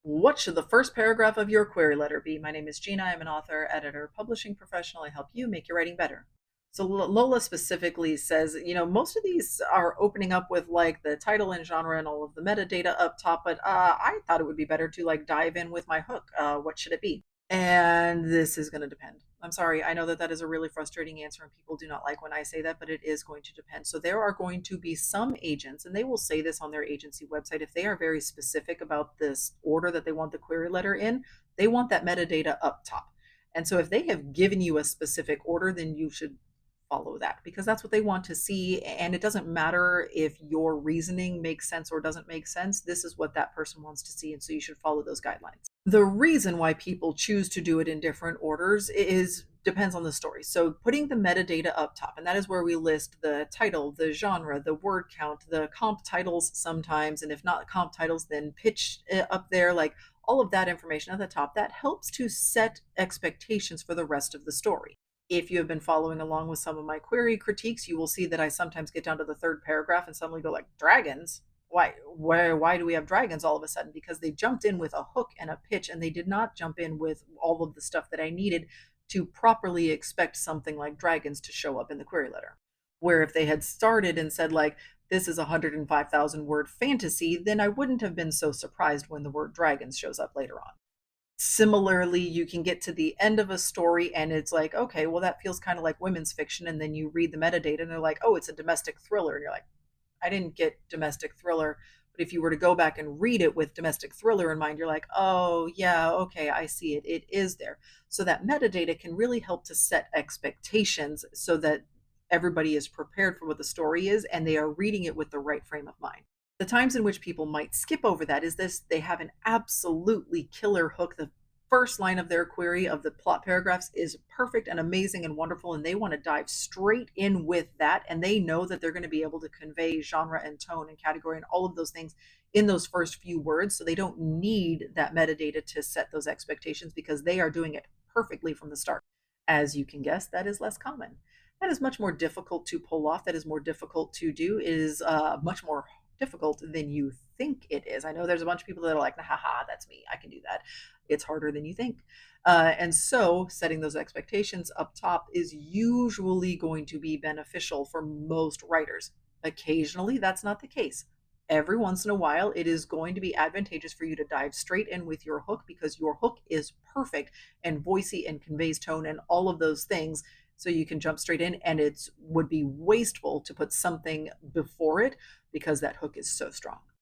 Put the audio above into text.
What should the first paragraph of your query letter be? My name is Gina. I'm an author, editor, publishing professional. I help you make your writing better. So Lola specifically says, most of these are opening up with like the title and genre and all of the metadata up top, but I thought it would be better to like dive in with my hook. What should it be? And this is going to depend. I'm sorry. I know that that is a really frustrating answer and people do not like when I say that, but it is going to depend. So there are going to be some agents, and they will say this on their agency website. If they are very specific about this order that they want the query letter in, they want that metadata up top. And so if they have given you a specific order, then you should follow that because that's what they want to see. And it doesn't matter if your reasoning makes sense or doesn't make sense. This is what that person wants to see. And so you should follow those guidelines. The reason why people choose to do it in different orders is depends on the story. So putting the metadata up top, and that is where we list the title, the genre, the word count, the comp titles sometimes, and if not comp titles, then pitch up there, like all of that information at the top, that helps to set expectations for the rest of the story. If you have been following along with some of my query critiques, you will see that I sometimes get down to the third paragraph and suddenly go like, dragons? Why do we have dragons all of a sudden? Because they jumped in with a hook and a pitch, and they did not jump in with all of the stuff that I needed to properly expect something like dragons to show up in the query letter. Where if they had started and said like, this is a 105,000 word fantasy, then I wouldn't have been so surprised when the word dragons shows up later on. Similarly, you can get to the end of a story and it's like, okay, well, that feels kind of like women's fiction. And then you read the metadata and they're like, oh, it's a domestic thriller. And you're like, I didn't get domestic thriller. But if you were to go back and read it with domestic thriller in mind, you're like, oh, yeah, okay, I see it. It is there. So that metadata can really help to set expectations so that everybody is prepared for what the story is and they are reading it with the right frame of mind. The times in which people might skip over that is this: they have an absolutely killer hook. The first line of their query of the plot paragraphs is perfect and amazing and wonderful, and they want to dive straight in with that. And they know that they're going to be able to convey genre and tone and category and all of those things in those first few words. So they don't need that metadata to set those expectations because they are doing it perfectly from the start. As you can guess, that is less common. That is much more difficult to pull off. That is more difficult to do. It is much more difficult than you think it is. I know there's a bunch of people that are like, haha, that's me. I can do that. It's harder than you think. And so setting those expectations up top is usually going to be beneficial for most writers. Occasionally, that's not the case. Every once in a while, it is going to be advantageous for you to dive straight in with your hook because your hook is perfect and voicey and conveys tone and all of those things. So you can jump straight in, and it would be wasteful to put something before it because that hook is so strong.